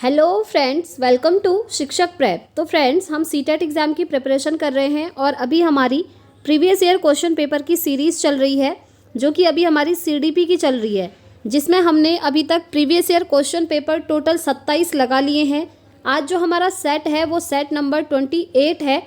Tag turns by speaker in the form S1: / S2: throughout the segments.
S1: Hello friends, welcome to शिक्षक prep. तो friends, हम सीटेट एग्ज़ाम की प्रिपरेशन कर रहे हैं और अभी हमारी प्रीवियस ईयर क्वेश्चन पेपर की सीरीज़ चल रही है, जो कि अभी हमारी सीडीपी की चल रही है, जिसमें हमने अभी तक previous year question paper total 27 लगा लिए हैं। आज जो हमारा सेट है वो सेट नंबर 28 है।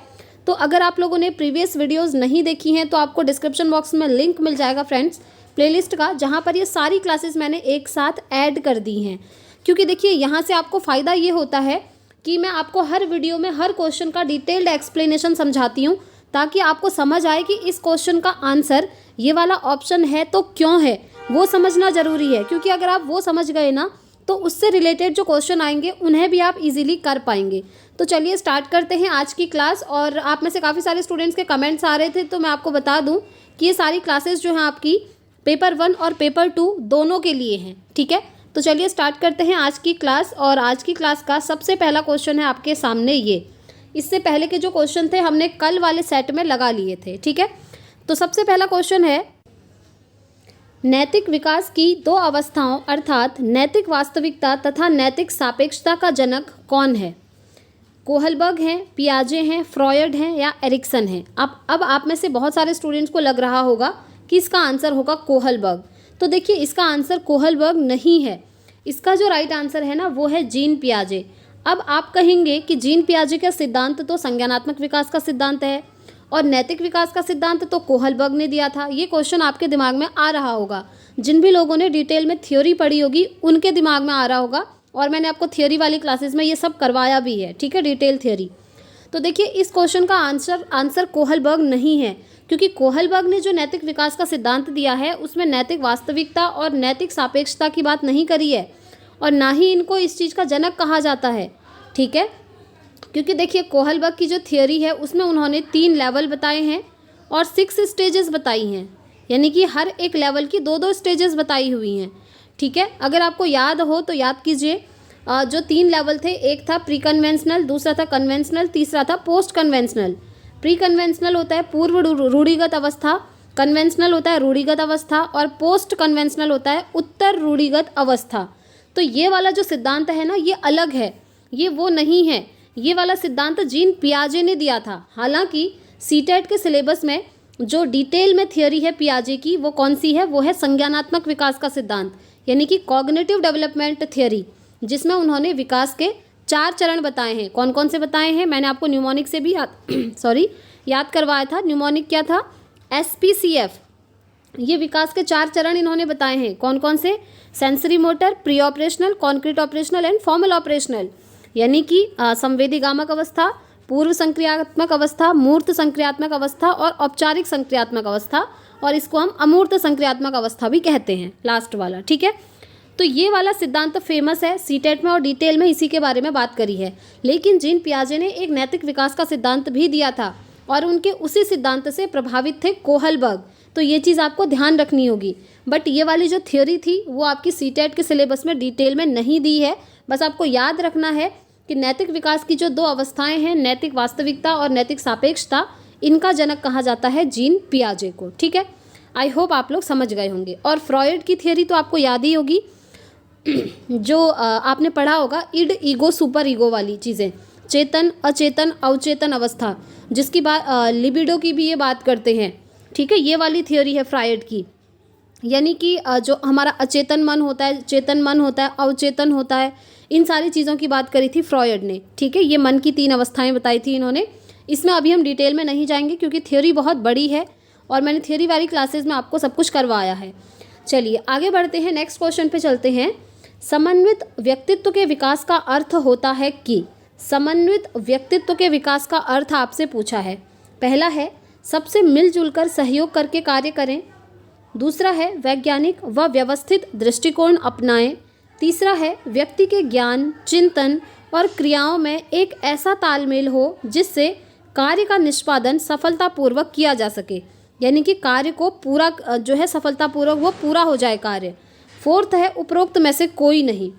S1: तो अगर आप लोगों ने प्रीवियस वीडियोज़ नहीं देखी हैं तो आपको डिस्क्रिप्शन बॉक्स में लिंक मिल जाएगा फ्रेंड्स, प्लेलिस्ट का, जहाँ पर ये सारी क्लासेस मैंने एक साथ ऐड कर दी हैं। क्योंकि देखिए, यहाँ से आपको फ़ायदा ये होता है कि मैं आपको हर वीडियो में हर क्वेश्चन का डिटेल्ड एक्सप्लेनेशन समझाती हूँ, ताकि आपको समझ आए कि इस क्वेश्चन का आंसर ये वाला ऑप्शन है तो क्यों है, वो समझना ज़रूरी है। क्योंकि अगर आप वो समझ गए ना, तो उससे रिलेटेड जो क्वेश्चन आएंगे उन्हें भी आप इजीली कर पाएंगे। तो चलिए स्टार्ट करते हैं आज की क्लास। और आप में से काफ़ी सारे स्टूडेंट्स के कमेंट्स आ रहे थे, तो मैं आपको बता दूँ कि ये सारी क्लासेस जो हैं आपकी पेपर 1 और पेपर 2 दोनों के लिए हैं। ठीक है, तो चलिए स्टार्ट करते हैं आज की क्लास। और आज की क्लास का सबसे पहला क्वेश्चन है आपके सामने ये। इससे पहले के जो क्वेश्चन थे हमने कल वाले सेट में लगा लिए थे। ठीक है, तो सबसे पहला क्वेश्चन है, नैतिक विकास की दो अवस्थाओं अर्थात नैतिक वास्तविकता तथा नैतिक सापेक्षता का जनक कौन है? कोहलबर्ग हैं, पियाजे हैं, फ्रॉयड हैं या एरिक्सन हैं? अब आप में से बहुत सारे स्टूडेंट्स को लग रहा होगा कि इसका आंसर होगा कोहलबर्ग। तो देखिए, इसका आंसर कोहलबर्ग नहीं है। इसका जो राइट आंसर है ना, वो है जीन पियाजे। अब आप कहेंगे कि जीन पियाजे का सिद्धांत तो संज्ञानात्मक विकास का सिद्धांत है और नैतिक विकास का सिद्धांत तो कोहलबर्ग ने दिया था। ये क्वेश्चन आपके दिमाग में आ रहा होगा, जिन भी लोगों ने डिटेल में थ्योरी पढ़ी होगी उनके दिमाग में आ रहा होगा। और मैंने आपको थ्योरी वाली क्लासेस में ये सब करवाया भी है। ठीक है, डिटेल थ्योरी। तो देखिए, इस क्वेश्चन का आंसर कोहलबर्ग नहीं है, क्योंकि कोहलबर्ग ने जो नैतिक विकास का सिद्धांत दिया है उसमें नैतिक वास्तविकता और नैतिक सापेक्षता की बात नहीं करी है, और ना ही इनको इस चीज़ का जनक कहा जाता है। ठीक है, क्योंकि देखिए, कोहलबर्ग की जो थियोरी है उसमें उन्होंने 3 लेवल बताए हैं और 6 स्टेजेस बताई हैं, यानी कि हर एक लेवल की 2-2 स्टेजेस बताई हुई हैं। ठीक है, अगर आपको याद हो तो याद कीजिए। जो 3 लेवल थे, एक था प्री कन्वेंशनल, दूसरा था कन्वेंशनल, तीसरा था पोस्ट कन्वेंशनल। प्री कन्वेंशनल होता है पूर्व रूढ़िगत अवस्था, कन्वेंशनल होता है रूढ़िगत अवस्था और पोस्ट कन्वेंशनल होता है उत्तर रूढ़िगत अवस्था। तो ये वाला जो सिद्धांत है ना, ये अलग है, ये वो नहीं है। ये वाला सिद्धांत जीन पियाजे ने दिया था। हालांकि सीटेट के सिलेबस में जो डिटेल में थियोरी है पियाजे की, वो कौन सी है? वो है संज्ञानात्मक विकास का सिद्धांत, यानी कि कॉग्निटिव डेवलपमेंट थियोरी, जिसमें उन्होंने विकास के 4 चरण बताए हैं। कौन कौन से बताए हैं? मैंने आपको न्यूमोनिक से भी याद करवाया था। न्यूमोनिक क्या था? SPCF। ये विकास के 4 चरण इन्होंने बताए हैं। कौन कौन से? Sensory motor, pre operational, concrete operational and formal operational, यानी कि संवेदीगामक अवस्था, पूर्व संक्रियात्मक अवस्था, मूर्त संक्रियात्मक अवस्था और औपचारिक संक्रियात्मक अवस्था, और इसको हम अमूर्त संक्रियात्मक अवस्था भी कहते हैं, लास्ट वाला। ठीक है, तो ये वाला सिद्धांत तो फेमस है सीटेट में और डिटेल में इसी के बारे में बात करी है। लेकिन जीन पियाजे ने एक नैतिक विकास का सिद्धांत भी दिया था और उनके उसी सिद्धांत से प्रभावित थे कोहलबर्ग। तो ये चीज़ आपको ध्यान रखनी होगी। बट ये वाली जो थ्योरी थी वो आपकी सीटेट के सिलेबस में डिटेल में नहीं दी है। बस आपको याद रखना है कि नैतिक विकास की जो 2 अवस्थाएं हैं, नैतिक वास्तविकता और नैतिक सापेक्षता, इनका जनक कहा जाता है जीन पियाजे को। ठीक है, आई होप आप लोग समझ गए होंगे। और फ्रॉयड की थियोरी तो आपको याद ही होगी, जो आपने पढ़ा होगा, इड, ईगो, सुपर ईगो वाली चीज़ें, चेतन, अचेतन, अवचेतन अवस्था, जिसकी बात लिबिडो की भी ये बात करते हैं। ठीक है, ये वाली थियोरी है फ्रॉयड की, यानी कि जो हमारा अचेतन मन होता है, चेतन मन होता है, अवचेतन होता है, इन सारी चीज़ों की बात करी थी फ्रॉयड ने। ठीक है, ये मन की 3 अवस्थाएं बताई थी इन्होंने। इसमें अभी हम डिटेल में नहीं जाएंगे क्योंकि थ्योरी बहुत बड़ी है और मैंने थ्योरी वाली क्लासेस में आपको सब कुछ करवाया है। चलिए आगे बढ़ते हैं, नेक्स्ट क्वेश्चन पे चलते हैं। समन्वित व्यक्तित्व के विकास का अर्थ होता है कि? समन्वित व्यक्तित्व के विकास का अर्थ आपसे पूछा है। पहला है, सबसे मिलजुल कर सहयोग करके कार्य करें। दूसरा है, वैज्ञानिक व व्यवस्थित दृष्टिकोण अपनाएं। तीसरा है, व्यक्ति के ज्ञान, चिंतन और क्रियाओं में एक ऐसा तालमेल हो जिससे कार्य का निष्पादन सफलतापूर्वक किया जा सके, यानी कि कार्य को पूरा जो है सफलतापूर्वक वो पूरा हो जाए कार्य। फोर्थ है, उपरोक्त में से कोई नहीं।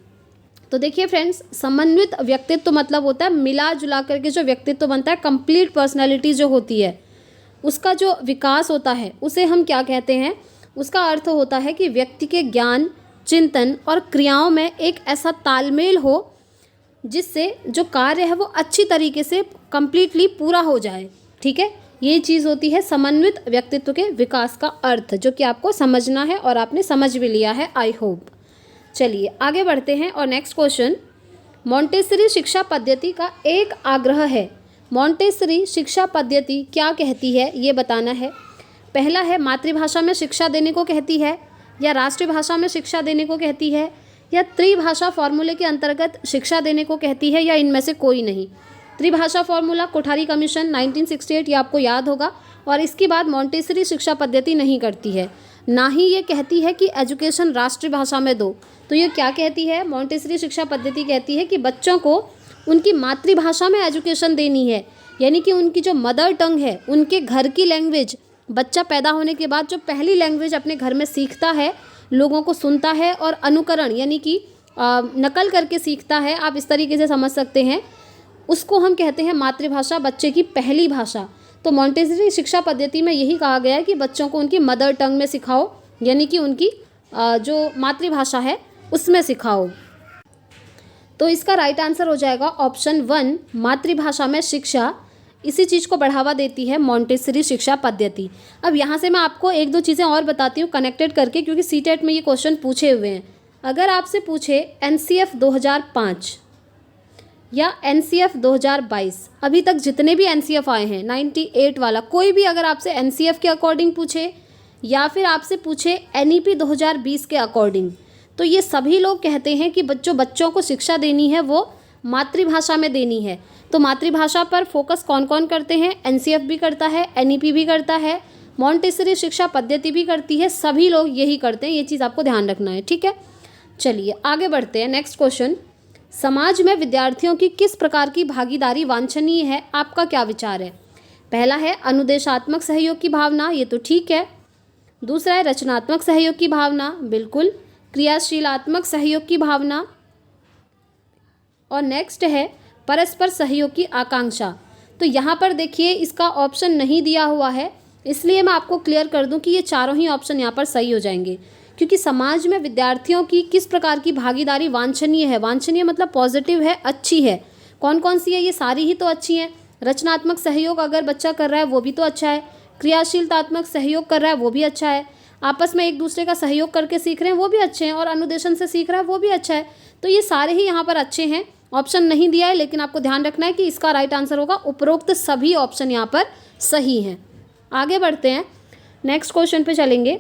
S1: तो देखिए फ्रेंड्स, समन्वित व्यक्तित्व मतलब होता है मिला जुला करके जो व्यक्तित्व बनता है, कंप्लीट पर्सनैलिटी जो होती है, उसका जो विकास होता है उसे हम क्या कहते हैं? उसका अर्थ होता है कि व्यक्ति के ज्ञान, चिंतन और क्रियाओं में एक ऐसा तालमेल हो जिससे जो कार्य है वो अच्छी तरीके से कंप्लीटली पूरा हो जाए। ठीक है, ये चीज़ होती है समन्वित व्यक्तित्व के विकास का अर्थ, जो कि आपको समझना है और आपने समझ भी लिया है, आई होप। चलिए आगे बढ़ते हैं और नेक्स्ट क्वेश्चन, मॉन्टेसरी शिक्षा पद्धति का एक आग्रह है। मॉन्टेसरी शिक्षा पद्धति क्या कहती है ये बताना है। पहला है मातृभाषा में शिक्षा देने को कहती है, या राष्ट्रभाषा में शिक्षा देने को कहती है, या त्रिभाषा फॉर्मूले के अंतर्गत शिक्षा देने को कहती है, या इनमें से कोई नहीं। त्रिभाषा फॉर्मूला कोठारी कमीशन 1968 ये आपको याद होगा, और इसके बाद मॉन्टेसरी शिक्षा पद्धति नहीं करती है, ना ही ये कहती है कि एजुकेशन राष्ट्रभाषा में दो। तो ये क्या कहती है, मॉन्टेसरी शिक्षा पद्धति कहती है कि बच्चों को उनकी मातृभाषा में एजुकेशन देनी है, यानी कि उनकी जो मदर टंग है, उनके घर की लैंग्वेज, बच्चा पैदा होने के बाद जो पहली लैंग्वेज अपने घर में सीखता है, लोगों को सुनता है और अनुकरण यानी कि नकल करके सीखता है, आप इस तरीके से समझ सकते हैं, उसको हम कहते हैं मातृभाषा, बच्चे की पहली भाषा। तो मॉन्टेसरी शिक्षा पद्धति में यही कहा गया है कि बच्चों को उनकी मदर टंग में सिखाओ, यानी कि उनकी जो मातृभाषा है उसमें सिखाओ। तो इसका राइट आंसर हो जाएगा ऑप्शन 1, मातृभाषा में शिक्षा। इसी चीज़ को बढ़ावा देती है मॉन्टेसरी शिक्षा पद्धति। अब यहाँ से मैं आपको एक दो चीज़ें और बताती हूँ कनेक्टेड करके, क्योंकि सीटेट में ये क्वेश्चन पूछे हुए हैं। अगर आपसे पूछे एनसीएफ 2005 या एनसीएफ 2022, अभी तक जितने भी एनसीएफ आए हैं 98 वाला, कोई भी अगर आपसे एनसीएफ के अकॉर्डिंग पूछे या फिर आपसे पूछे एनईपी 2020 के अकॉर्डिंग, तो ये सभी लोग कहते हैं कि बच्चों को शिक्षा देनी है वो मातृभाषा में देनी है। तो मातृभाषा पर फोकस कौन कौन करते हैं, एनसीएफ भी करता है, एनईपी भी करता है, मॉन्टेसरी शिक्षा पद्धति भी करती है, सभी लोग यही करते हैं, ये चीज़ आपको ध्यान रखना है। ठीक है, चलिए आगे बढ़ते हैं। नेक्स्ट क्वेश्चन, समाज में विद्यार्थियों की किस प्रकार की भागीदारी वांछनीय है, आपका क्या विचार है। पहला है अनुदेशात्मक सहयोग की भावना, ये तो ठीक है। दूसरा है रचनात्मक सहयोग की भावना, बिल्कुल। क्रियाशीलात्मक सहयोग की भावना, और नेक्स्ट है परस्पर सहयोग की आकांक्षा। तो यहाँ पर देखिए इसका ऑप्शन नहीं दिया हुआ है, इसलिए मैं आपको क्लियर कर दूं कि ये चारों ही ऑप्शन यहाँ पर सही हो जाएंगे, क्योंकि समाज में विद्यार्थियों की किस प्रकार की भागीदारी वांछनीय है, वांछनीय मतलब पॉजिटिव है, अच्छी है। कौन कौन सी है, ये सारी ही तो अच्छी हैं। रचनात्मक सहयोग अगर बच्चा कर रहा है वो भी तो अच्छा है, क्रियाशीलतात्मक सहयोग कर रहा है वो भी अच्छा है, आपस में एक दूसरे का सहयोग करके सीख रहे हैं वो भी अच्छे हैं, और अनुदेशन से सीख रहा है वो भी अच्छा है। तो ये सारे ही यहाँ पर अच्छे हैं। ऑप्शन नहीं दिया है, लेकिन आपको ध्यान रखना है कि इसका राइट आंसर होगा उपरोक्त सभी ऑप्शन यहाँ पर सही हैं। आगे बढ़ते हैं, नेक्स्ट क्वेश्चन पे चलेंगे।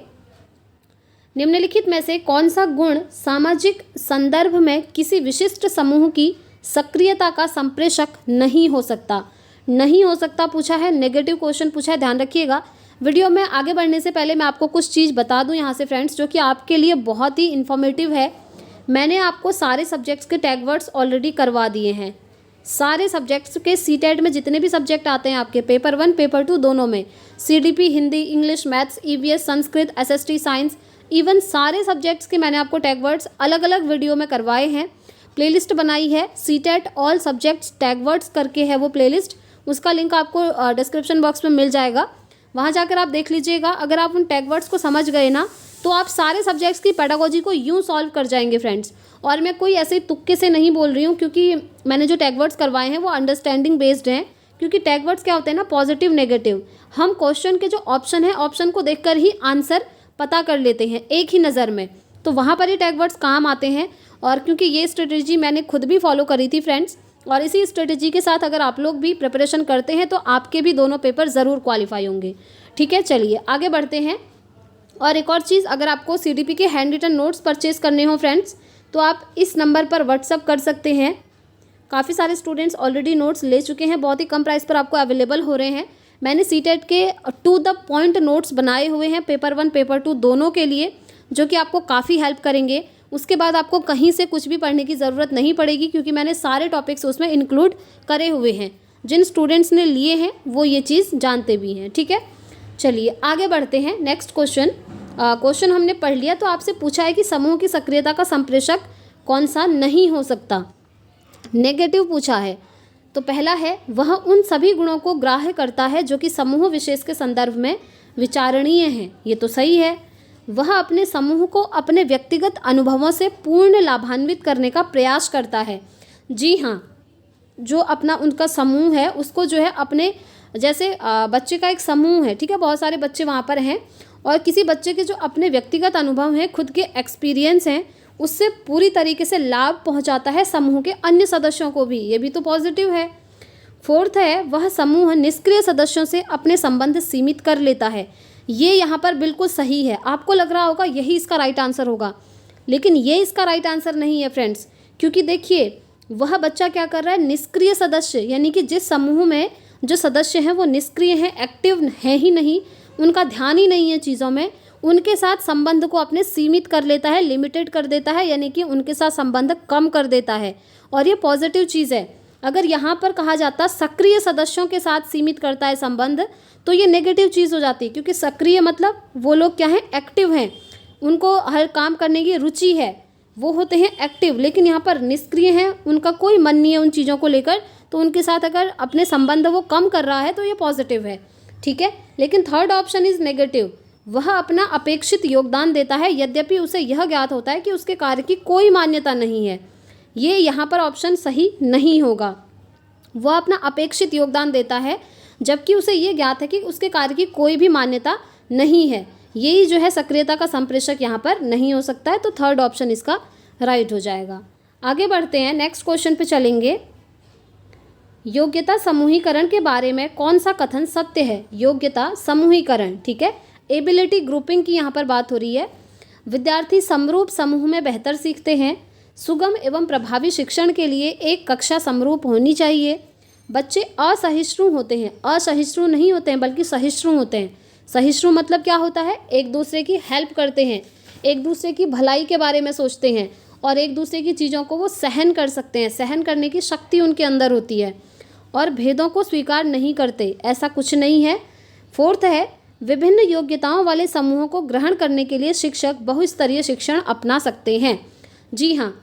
S1: निम्नलिखित में से कौन सा गुण सामाजिक संदर्भ में किसी विशिष्ट समूह की सक्रियता का संप्रेषक नहीं हो सकता। नहीं हो सकता पूछा है, नेगेटिव क्वेश्चन पूछा है, ध्यान रखिएगा। वीडियो में आगे बढ़ने से पहले मैं आपको कुछ चीज़ बता दूं यहाँ से फ्रेंड्स, जो कि आपके लिए बहुत ही इन्फॉर्मेटिव है। मैंने आपको सारे सब्जेक्ट्स के टैग वर्ड्स ऑलरेडी करवा दिए हैं। सारे सब्जेक्ट्स के सीटेट में जितने भी सब्जेक्ट आते हैं आपके पेपर 1 पेपर 2 दोनों में, CDP, Hindi, English, maths, EVS, Sanskrit, SST, science, even सारे सब्जेक्ट्स के मैंने आपको टैग वर्ड्स अलग अलग वीडियो में करवाए हैं। प्लेलिस्ट बनाई है, CTET all subjects tag words करके है वो प्लेलिस्ट, उसका लिंक आपको डिस्क्रिप्शन बॉक्स में मिल जाएगा, वहाँ जाकर आप देख लीजिएगा। अगर आप उन टैग वर्ड्स को समझ गए ना, तो आप सारे सब्जेक्ट्स की पेडागोजी को यूँ सॉल्व कर जाएंगे फ्रेंड्स। और मैं कोई ऐसे तुक्के से नहीं बोल रही हूँ, क्योंकि मैंने जो टैग वर्ड्स करवाए हैं वो अंडरस्टैंडिंग बेस्ड हैं। क्योंकि टैग वर्ड्स क्या होते हैं ना, पॉजिटिव नेगेटिव, हम क्वेश्चन के जो ऑप्शन है ऑप्शन को देखकर ही आंसर पता कर लेते हैं एक ही नज़र में, तो वहाँ पर ही टैग वर्ड्स काम आते हैं। और क्योंकि ये स्ट्रेटेजी मैंने खुद भी फॉलो करी थी फ्रेंड्स, और इसी स्ट्रेटेजी के साथ अगर आप लोग भी प्रिपरेशन करते हैं तो आपके भी दोनों पेपर ज़रूर क्वालिफाई होंगे। ठीक है, चलिए आगे बढ़ते हैं। और एक और चीज़, अगर आपको सीडीपी के हैंड रिटन नोट्स परचेज करने हो फ्रेंड्स, तो आप इस नंबर पर व्हाट्सअप कर सकते हैं। काफ़ी सारे स्टूडेंट्स ऑलरेडी नोट्स ले चुके हैं, बहुत ही कम प्राइस पर आपको अवेलेबल हो रहे हैं। मैंने सीटेट के टू द पॉइंट नोट्स बनाए हुए हैं पेपर 1 पेपर 2 दोनों के लिए, जो कि आपको काफ़ी हेल्प करेंगे। उसके बाद आपको कहीं से कुछ भी पढ़ने की ज़रूरत नहीं पड़ेगी, क्योंकि मैंने सारे टॉपिक्स उसमें इंक्लूड करे हुए हैं। जिन स्टूडेंट्स ने लिए हैं वो ये चीज़ जानते भी हैं। ठीक है, चलिए आगे बढ़ते हैं। नेक्स्ट क्वेश्चन हमने पढ़ लिया, तो आपसे पूछा है कि समूह की सक्रियता का संप्रेषक कौन सा नहीं हो सकता। नेगेटिव पूछा है, तो पहला है वह उन सभी गुणों को ग्राह्य करता है जो कि समूह विशेष के संदर्भ में विचारणीय हैं। ये तो सही है। वह अपने समूह को अपने व्यक्तिगत अनुभवों से पूर्ण लाभान्वित करने का प्रयास करता है। जी हाँ, जो अपना उनका समूह है उसको जो है अपने, जैसे बच्चे का एक समूह है, ठीक है, बहुत सारे बच्चे वहाँ पर हैं, और किसी बच्चे के जो अपने व्यक्तिगत अनुभव हैं, खुद के एक्सपीरियंस हैं, उससे पूरी तरीके से लाभ पहुँचाता है समूह के अन्य सदस्यों को भी, ये भी तो पॉजिटिव है। फोर्थ है, वह समूह निष्क्रिय सदस्यों से अपने संबंध सीमित कर लेता है। ये यहाँ पर बिल्कुल सही है, आपको लग रहा होगा यही इसका राइट आंसर होगा, लेकिन ये इसका राइट आंसर नहीं है फ्रेंड्स, क्योंकि देखिए वह बच्चा क्या कर रहा है, निष्क्रिय सदस्य, यानी कि जिस समूह में जो सदस्य हैं वो निष्क्रिय हैं, एक्टिव है ही नहीं, उनका ध्यान ही नहीं है चीज़ों में, उनके साथ संबंध को अपने सीमित कर लेता है, लिमिटेड कर देता है, यानी कि उनके साथ संबंध कम कर देता है, और ये पॉजिटिव चीज़ है। अगर यहाँ पर कहा जाता सक्रिय सदस्यों के साथ सीमित करता है संबंध, तो ये नेगेटिव चीज़ हो जाती है, क्योंकि सक्रिय मतलब वो लोग क्या हैं, एक्टिव हैं, उनको हर काम करने की रुचि है, वो होते हैं एक्टिव। लेकिन यहाँ पर निष्क्रिय हैं, उनका कोई मन नहीं है उन चीज़ों को लेकर, तो उनके साथ अगर अपने संबंध वो कम कर रहा है तो ये पॉजिटिव है, ठीक है। लेकिन थर्ड ऑप्शन इज नेगेटिव, वह अपना अपेक्षित योगदान देता है यद्यपि उसे यह ज्ञात होता है कि उसके कार्य की कोई मान्यता नहीं है। ये यहाँ पर ऑप्शन सही नहीं होगा। वह अपना अपेक्षित योगदान देता है जबकि उसे ये ज्ञात है कि उसके कार्य की कोई भी मान्यता नहीं है, यही जो है सक्रियता का संप्रेषक यहाँ पर नहीं हो सकता है, तो थर्ड ऑप्शन इसका राइट हो जाएगा। आगे बढ़ते हैं, नेक्स्ट क्वेश्चन पे चलेंगे। योग्यता समूहीकरण के बारे में कौन सा कथन सत्य है? योग्यता समूहीकरण, ठीक है, एबिलिटी ग्रुपिंग की यहाँ पर बात हो रही है। विद्यार्थी समरूप समूह में बेहतर सीखते हैं। सुगम एवं प्रभावी शिक्षण के लिए एक कक्षा समरूप होनी चाहिए। बच्चे असहिष्णु होते हैं, असहिष्णु नहीं होते हैं बल्कि सहिष्णु होते हैं। सहिष्णु मतलब क्या होता है, एक दूसरे की हेल्प करते हैं, एक दूसरे की भलाई के बारे में सोचते हैं, और एक दूसरे की चीज़ों को वो सहन कर सकते हैं, सहन करने की शक्ति उनके अंदर होती है, और भेदों को स्वीकार नहीं करते, ऐसा कुछ नहीं है। फोर्थ है, विभिन्न योग्यताओं वाले समूहों को ग्रहण करने के लिए शिक्षक बहुस्तरीय शिक्षण अपना सकते हैं। जी हाँ,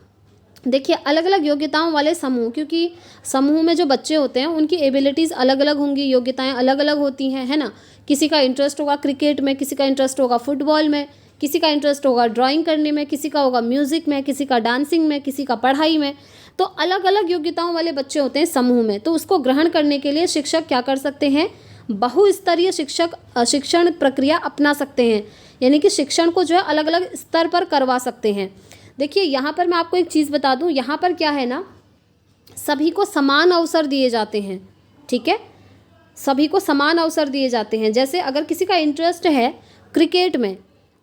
S1: देखिए अलग अलग योग्यताओं वाले समूह, क्योंकि समूह में जो बच्चे होते हैं उनकी एबिलिटीज़ अलग अलग होंगी, योग्यताएं अलग अलग होती हैं, है ना। किसी का इंटरेस्ट होगा क्रिकेट में, किसी का इंटरेस्ट होगा फुटबॉल में, किसी का इंटरेस्ट होगा ड्राइंग करने में, किसी का होगा म्यूज़िक में, किसी का डांसिंग में, किसी का पढ़ाई में। तो अलग अलग योग्यताओं वाले बच्चे होते हैं समूह में, तो उसको ग्रहण करने के लिए शिक्षक क्या कर सकते हैं, बहुस्तरीय शिक्षण प्रक्रिया अपना सकते हैं, यानी कि शिक्षण को जो है अलग अलग स्तर पर करवा सकते हैं। देखिए यहाँ पर मैं आपको एक चीज़ बता दूँ, यहाँ पर क्या है ना, सभी को समान अवसर दिए जाते हैं, ठीक है, सभी को समान अवसर दिए जाते हैं। जैसे अगर किसी का इंटरेस्ट है क्रिकेट में,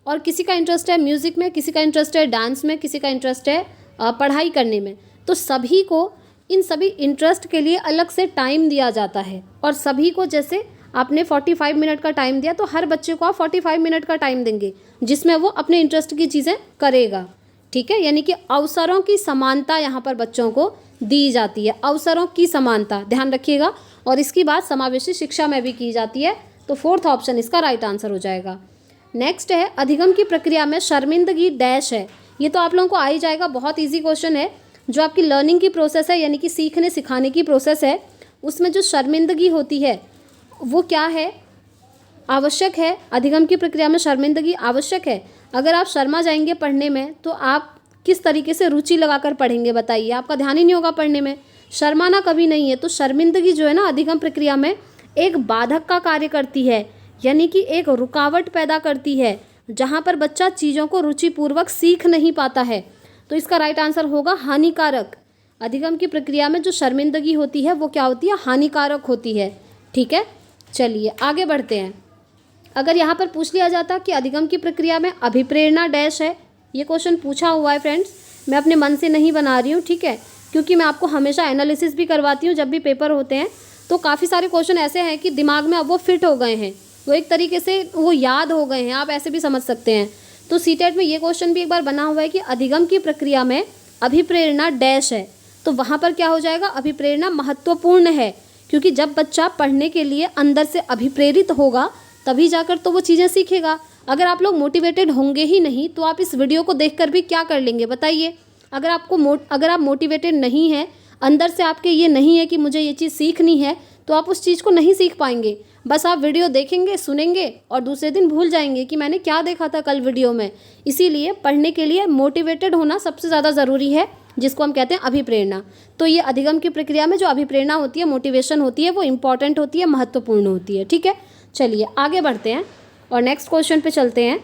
S1: और किसी का इंटरेस्ट है म्यूज़िक में, किसी का इंटरेस्ट है डांस में, किसी का इंटरेस्ट है पढ़ाई करने में, तो सभी को इन सभी इंटरेस्ट के लिए अलग से टाइम दिया जाता है। और सभी को, जैसे आपने 45 मिनट का टाइम दिया, तो हर बच्चे को आप 45 मिनट का टाइम देंगे जिसमें वो अपने इंटरेस्ट की चीज़ें करेगा, ठीक है। यानी कि अवसरों की समानता यहाँ पर बच्चों को दी जाती है, अवसरों की समानता, ध्यान रखिएगा। और इसकी बात समावेशी शिक्षा में भी की जाती है, तो फोर्थ ऑप्शन इसका राइट आंसर हो जाएगा। नेक्स्ट है, अधिगम की प्रक्रिया में शर्मिंदगी डैश है। ये तो आप लोगों को आ ही जाएगा, बहुत ईजी क्वेश्चन है। जो आपकी लर्निंग की प्रोसेस है, यानी कि सीखने सिखाने की प्रोसेस है, उसमें जो शर्मिंदगी होती है वो क्या है, आवश्यक है। अधिगम की प्रक्रिया में शर्मिंदगी आवश्यक है। अगर आप शर्मा जाएंगे पढ़ने में तो आप किस तरीके से रुचि लगाकर पढ़ेंगे बताइए, आपका ध्यान ही नहीं होगा पढ़ने में। शर्माना कभी नहीं है, तो शर्मिंदगी जो है ना अधिगम प्रक्रिया में एक बाधक का कार्य करती है, यानी कि एक रुकावट पैदा करती है, जहाँ पर बच्चा चीज़ों को रुचिपूर्वक सीख नहीं पाता है। तो इसका राइट आंसर होगा हानिकारक। अधिगम की प्रक्रिया में जो शर्मिंदगी होती है वो क्या होती है, हानिकारक होती है, ठीक है। चलिए आगे बढ़ते हैं। अगर यहाँ पर पूछ लिया जाता कि अधिगम की प्रक्रिया में अभिप्रेरणा डैश है, ये क्वेश्चन पूछा हुआ है फ्रेंड्स, मैं अपने मन से नहीं बना रही हूँ, ठीक है, क्योंकि मैं आपको हमेशा एनालिसिस भी करवाती हूँ जब भी पेपर होते हैं। तो काफ़ी सारे क्वेश्चन ऐसे हैं कि दिमाग में अब वो फिट हो गए हैं, वो एक तरीके से वो याद हो गए हैं, आप ऐसे भी समझ सकते हैं। तो सीटेट में ये क्वेश्चन भी एक बार बना हुआ है कि अधिगम की प्रक्रिया में अभिप्रेरणा डैश है, तो वहाँ पर क्या हो जाएगा, अभिप्रेरणा महत्वपूर्ण है, क्योंकि जब बच्चा पढ़ने के लिए अंदर से अभिप्रेरित होगा तभी जाकर तो वो चीज़ें सीखेगा। अगर आप लोग मोटिवेटेड होंगे ही नहीं तो आप इस वीडियो को देखकर भी क्या कर लेंगे बताइए। अगर आप मोटिवेटेड नहीं हैं, अंदर से आपके ये नहीं है कि मुझे ये चीज़ सीखनी है, तो आप उस चीज़ को नहीं सीख पाएंगे। बस आप वीडियो देखेंगे, सुनेंगे और दूसरे दिन भूल जाएंगे कि मैंने क्या देखा था कल वीडियो में। इसीलिए पढ़ने के लिए मोटिवेटेड होना सबसे ज़्यादा ज़रूरी है, जिसको हम कहते हैं अभिप्रेरणा। तो ये अधिगम की प्रक्रिया में जो अभिप्रेरणा होती है, मोटिवेशन होती है, वो इंपॉर्टेंट होती है, महत्वपूर्ण होती है। ठीक है, चलिए आगे बढ़ते हैं और नेक्स्ट क्वेश्चन पे चलते हैं।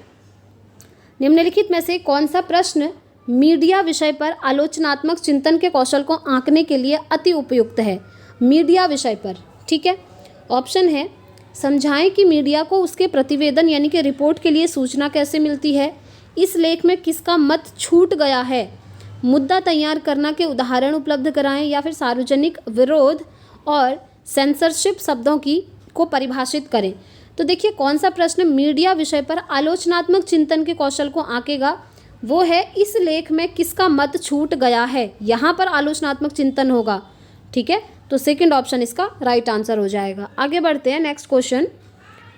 S1: निम्नलिखित में से कौन सा प्रश्न मीडिया विषय पर आलोचनात्मक चिंतन के कौशल को आंकने के लिए अति उपयुक्त है? मीडिया विषय पर, ठीक है। ऑप्शन है, समझाएं कि मीडिया को उसके प्रतिवेदन यानी कि रिपोर्ट के लिए सूचना कैसे मिलती है, इस लेख में किसका मत छूट गया है, मुद्दा तैयार करना के उदाहरण उपलब्ध कराएं, या फिर सार्वजनिक विरोध और सेंसरशिप शब्दों की को परिभाषित करें। तो देखिए कौन सा प्रश्न मीडिया विषय पर आलोचनात्मक चिंतन के कौशल को आंकेगा, वो है इस लेख में किसका मत छूट गया है। यहाँ पर आलोचनात्मक चिंतन होगा, ठीक है। तो सेकंड ऑप्शन इसका राइट आंसर हो जाएगा। आगे बढ़ते हैं, नेक्स्ट क्वेश्चन।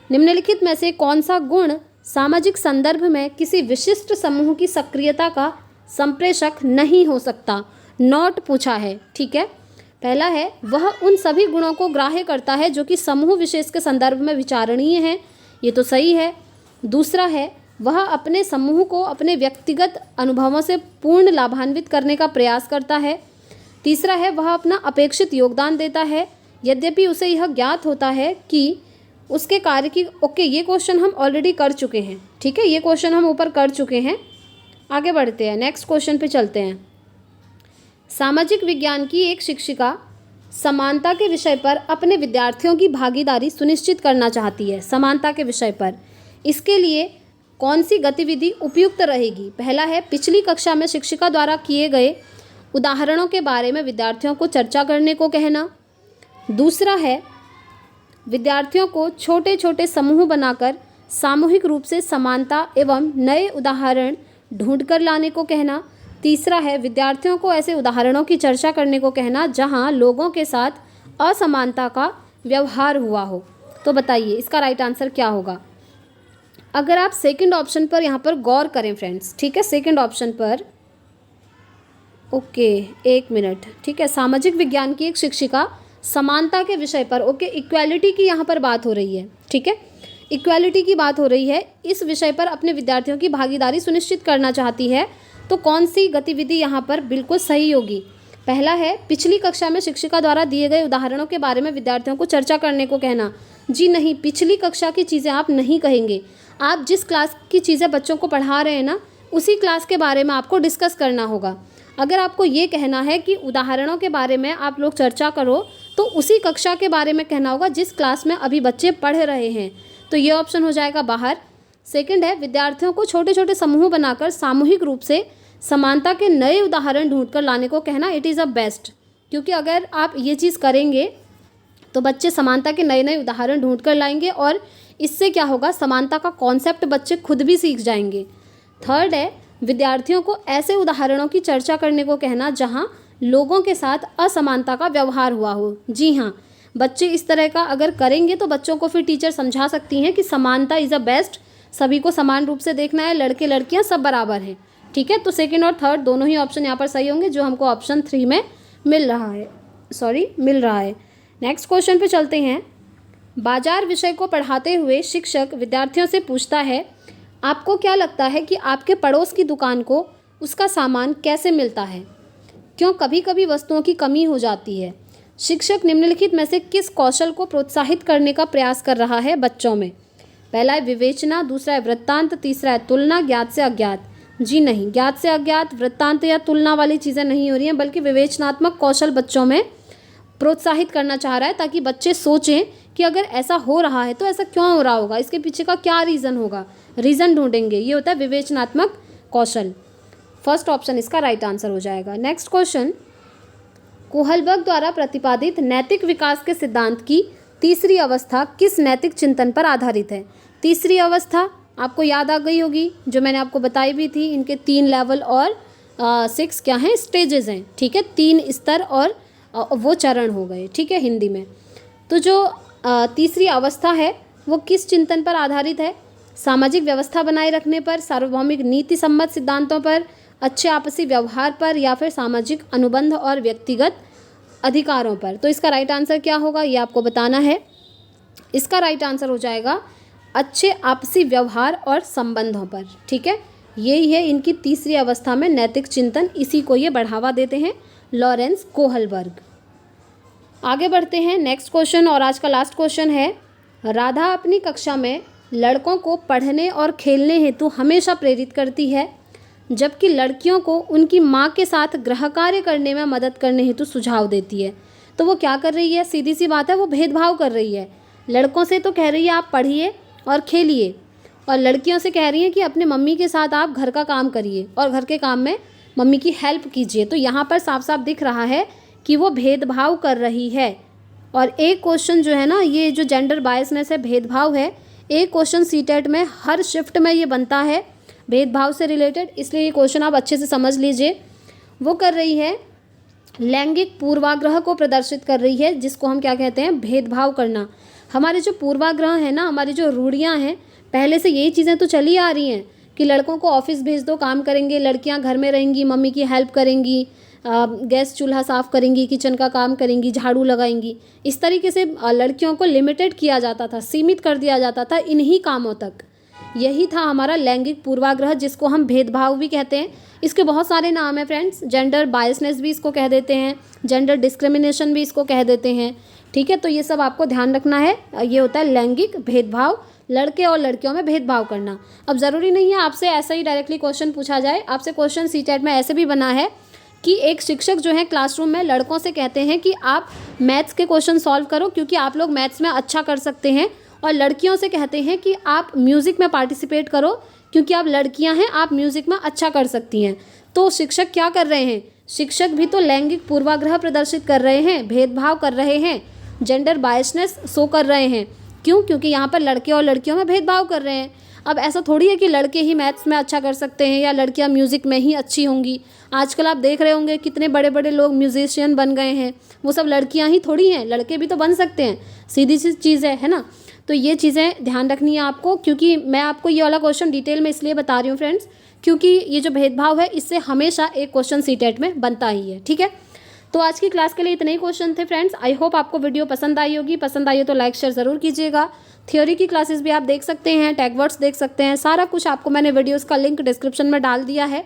S1: निम्नलिखित में से कौन सा गुण सामाजिक संदर्भ में किसी विशिष्ट समूह की सक्रियता का संप्रेषक नहीं हो सकता? नॉट पूछा है, ठीक है। पहला है, वह उन सभी गुणों को ग्राह्य करता है जो कि समूह विशेष के संदर्भ में विचारणीय हैं, ये तो सही है। दूसरा है, वह अपने समूह को अपने व्यक्तिगत अनुभवों से पूर्ण लाभान्वित करने का प्रयास करता है। तीसरा है, वह अपना अपेक्षित योगदान देता है यद्यपि उसे यह ज्ञात होता है कि उसके कार्य की ओके ये क्वेश्चन हम ऑलरेडी कर चुके हैं, ठीक है, ये क्वेश्चन हम ऊपर कर चुके हैं। आगे बढ़ते हैं, नेक्स्ट क्वेश्चन पे चलते हैं। सामाजिक विज्ञान की एक शिक्षिका समानता के विषय पर अपने विद्यार्थियों की भागीदारी सुनिश्चित करना चाहती है। समानता के विषय पर इसके लिए कौन सी गतिविधि उपयुक्त रहेगी? पहला है, पिछली कक्षा में शिक्षिका द्वारा किए गए उदाहरणों के बारे में विद्यार्थियों को चर्चा करने को कहना। दूसरा है, विद्यार्थियों को छोटे छोटे समूह बनाकर सामूहिक रूप से समानता एवं नए उदाहरण ढूंढकर लाने को कहना। तीसरा है, विद्यार्थियों को ऐसे उदाहरणों की चर्चा करने को कहना जहां लोगों के साथ असमानता का व्यवहार हुआ हो। तो बताइए इसका राइट आंसर क्या होगा? अगर आप सेकंड ऑप्शन पर यहाँ पर गौर करें फ्रेंड्स, ठीक है, सेकंड ऑप्शन पर, ओके एक मिनट, ठीक है, सामाजिक विज्ञान की एक शिक्षिका समानता के विषय पर, ओके, इक्वालिटी की यहाँ पर बात हो रही है, ठीक है, इक्वालिटी की बात हो रही है, इस विषय पर अपने विद्यार्थियों की भागीदारी सुनिश्चित करना चाहती है। तो कौन सी गतिविधि यहाँ पर बिल्कुल सही होगी? पहला है, पिछली कक्षा में शिक्षिका द्वारा दिए गए उदाहरणों के बारे में विद्यार्थियों को चर्चा करने को कहना। जी नहीं, पिछली कक्षा की चीज़ें आप नहीं कहेंगे, आप जिस क्लास की चीज़ें बच्चों को पढ़ा रहे हैं ना, उसी क्लास के बारे में आपको डिस्कस करना होगा। अगर आपको ये कहना है कि उदाहरणों के बारे में आप लोग चर्चा करो, तो उसी कक्षा के बारे में कहना होगा जिस क्लास में अभी बच्चे पढ़ रहे हैं। तो ये ऑप्शन हो जाएगा बाहर। सेकंड है, विद्यार्थियों को छोटे छोटे समूह बनाकर सामूहिक रूप से समानता के नए उदाहरण ढूंढकर लाने को कहना। इट इज़ अ बेस्ट, क्योंकि अगर आप ये चीज़ करेंगे तो बच्चे समानता के नए नए उदाहरण ढूंढ कर लाएंगे और इससे क्या होगा, समानता का कॉन्सेप्ट बच्चे खुद भी सीख जाएंगे। थर्ड है, विद्यार्थियों को ऐसे उदाहरणों की चर्चा करने को कहना जहां लोगों के साथ असमानता का व्यवहार हुआ हो। जी हाँ, बच्चे इस तरह का अगर करेंगे तो बच्चों को फिर टीचर समझा सकती हैं कि समानता इज़ अ बेस्ट, सभी को समान रूप से देखना है, लड़के लड़कियां सब बराबर हैं, ठीक है। तो सेकंड और थर्ड दोनों ही ऑप्शन यहाँ पर सही होंगे जो हमको ऑप्शन 3 में मिल रहा है। नेक्स्ट क्वेश्चन पे चलते हैं। बाजार विषय को पढ़ाते हुए शिक्षक विद्यार्थियों से पूछता है, आपको क्या लगता है कि आपके पड़ोस की दुकान को उसका सामान कैसे मिलता है? क्यों कभी कभी वस्तुओं की कमी हो जाती है? शिक्षक निम्नलिखित में से किस कौशल को प्रोत्साहित करने का प्रयास कर रहा है बच्चों में? पहला है विवेचना, दूसरा है वृत्तांत, तीसरा है तुलना, ज्ञात से अज्ञात। जी नहीं, ज्ञात से अज्ञात, वृत्तांत या तुलना वाली चीज़ें नहीं हो रही हैं, बल्कि विवेचनात्मक कौशल बच्चों में प्रोत्साहित करना चाह रहा है ताकि बच्चे सोचें कि अगर ऐसा हो रहा है तो ऐसा क्यों हो रहा होगा, इसके पीछे का क्या रीज़न होगा, रीज़न ढूंढेंगे। ये होता है विवेचनात्मक कौशल। फर्स्ट ऑप्शन इसका राइट आंसर हो जाएगा। नेक्स्ट क्वेश्चन, कोहलबर्ग द्वारा प्रतिपादित नैतिक विकास के सिद्धांत की तीसरी अवस्था किस नैतिक चिंतन पर आधारित है? तीसरी अवस्था आपको याद आ गई होगी, जो मैंने आपको बताई भी थी। इनके 3 लेवल और 6 क्या हैं, स्टेजेस हैं, ठीक है, 3 स्तर और वो चरण हो गए, ठीक है, हिंदी में। तो जो तीसरी अवस्था है वो किस चिंतन पर आधारित है? सामाजिक व्यवस्था बनाए रखने पर, सार्वभौमिक नीति सम्मत सिद्धांतों पर, अच्छे आपसी व्यवहार पर, या फिर सामाजिक अनुबंध और व्यक्तिगत अधिकारों पर। तो इसका राइट आंसर क्या होगा ये आपको बताना है। इसका राइट आंसर हो जाएगा अच्छे आपसी व्यवहार और संबंधों पर, ठीक है। यही है इनकी तीसरी अवस्था में नैतिक चिंतन, इसी को ये बढ़ावा देते हैं, लॉरेंस कोहलबर्ग। आगे बढ़ते हैं नेक्स्ट क्वेश्चन, और आज का लास्ट क्वेश्चन है, राधा अपनी कक्षा में लड़कों को पढ़ने और खेलने हेतु हमेशा प्रेरित करती है, जबकि लड़कियों को उनकी माँ के साथ गृह कार्य करने में मदद करने हेतु सुझाव देती है। तो वो क्या कर रही है? सीधी सी बात है, वो भेदभाव कर रही है। लड़कों से तो कह रही है आप पढ़िए और खेलिए, और लड़कियों से कह रही है कि अपने मम्मी के साथ आप घर का काम करिए और घर के काम में मम्मी की हेल्प कीजिए। तो यहाँ पर साफ साफ दिख रहा है कि वो भेदभाव कर रही है। और एक क्वेश्चन जो है ना, ये जो जेंडर बायसनेस है, भेदभाव है, एक क्वेश्चन सीटेट में हर शिफ्ट में ये बनता है भेदभाव से रिलेटेड, इसलिए ये क्वेश्चन आप अच्छे से समझ लीजिए। वो कर रही है लैंगिक पूर्वाग्रह को प्रदर्शित कर रही है, जिसको हम क्या कहते हैं? भेदभाव करना। हमारे जो पूर्वाग्रह है ना, हमारी जो रूढ़ियाँ हैं, पहले से यही चीज़ें तो चली आ रही हैं कि लड़कों को ऑफिस भेज दो, काम करेंगे, लड़कियां घर में रहेंगी, मम्मी की हेल्प करेंगी, गैस चूल्हा साफ़ करेंगी, किचन का काम करेंगी, झाड़ू लगाएंगी। इस तरीके से लड़कियों को लिमिटेड किया जाता था, सीमित कर दिया जाता था इन्हीं कामों तक। यही था हमारा लैंगिक पूर्वाग्रह, जिसको हम भेदभाव भी कहते हैं। इसके बहुत सारे नाम हैं फ्रेंड्स, जेंडर बायसनेस भी इसको कह देते हैं, जेंडर डिस्क्रिमिनेशन भी इसको कह देते हैं। ठीक है, तो ये सब आपको ध्यान रखना है। ये होता है लैंगिक भेदभाव, लड़के और लड़कियों में भेदभाव करना। अब ज़रूरी नहीं है आपसे ऐसा ही डायरेक्टली क्वेश्चन पूछा जाए, आपसे क्वेश्चन सीटेट में ऐसे भी बना है कि एक शिक्षक जो है क्लासरूम में लड़कों से कहते हैं कि आप मैथ्स के क्वेश्चन सॉल्व करो क्योंकि आप लोग मैथ्स में अच्छा कर सकते हैं, और लड़कियों से कहते हैं कि आप म्यूज़िक में पार्टिसिपेट करो क्योंकि आप लड़कियां हैं, आप म्यूज़िक में अच्छा कर सकती हैं। तो शिक्षक क्या कर रहे हैं? शिक्षक भी तो लैंगिक पूर्वाग्रह प्रदर्शित कर रहे हैं, भेदभाव कर रहे हैं, जेंडर बायसनेस शो कर रहे हैं। क्यों? क्योंकि यहाँ पर लड़के और लड़कियों में भेदभाव कर रहे हैं। अब ऐसा थोड़ी है कि लड़के ही मैथ्स में अच्छा कर सकते हैं या लड़कियाँ म्यूज़िक में ही अच्छी होंगी। आजकल आप देख रहे होंगे कितने बड़े बड़े लोग म्यूजिशियन बन गए हैं, वो सब लड़कियाँ ही थोड़ी हैं, लड़के भी तो बन सकते हैं। सीधी सी चीज़ है ना। तो ये चीज़ें ध्यान रखनी है आपको, क्योंकि मैं आपको ये वाला क्वेश्चन डिटेल में इसलिए बता रही हूँ फ्रेंड्स, क्योंकि ये जो भेदभाव है इससे हमेशा एक क्वेश्चन सीटेट में बनता ही है। ठीक है, तो आज की क्लास के लिए इतने ही क्वेश्चन थे फ्रेंड्स। आई होप आपको वीडियो पसंद आई होगी। पसंद आई हो तो लाइक शेयर ज़रूर कीजिएगा। थ्योरी की क्लासेस भी आप देख सकते हैं, टैग वर्ड्स देख सकते हैं, सारा कुछ आपको मैंने वीडियोस का लिंक डिस्क्रिप्शन में डाल दिया है।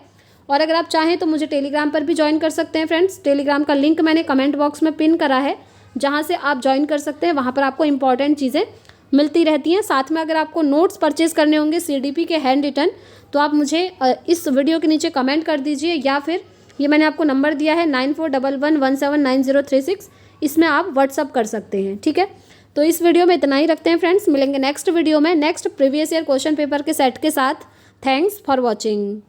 S1: और अगर आप चाहें तो मुझे टेलीग्राम पर भी ज्वाइन कर सकते हैं फ्रेंड्स। टेलीग्राम का लिंक मैंने कमेंट बॉक्स में पिन करा है, जहाँ से आप ज्वाइन कर सकते हैं। वहाँ पर आपको इंपॉर्टेंट चीज़ें मिलती रहती हैं। साथ में अगर आपको नोट्स परचेज करने होंगे CDP के हैंड रिटन, तो आप मुझे इस वीडियो के नीचे कमेंट कर दीजिए, या फिर ये मैंने आपको नंबर दिया है 9411179036, इसमें आप व्हाट्सअप कर सकते हैं। ठीक है, तो इस वीडियो में इतना ही रखते हैं फ्रेंड्स। मिलेंगे नेक्स्ट वीडियो में next previous year question paper के सेट के साथ। Thanks for watching.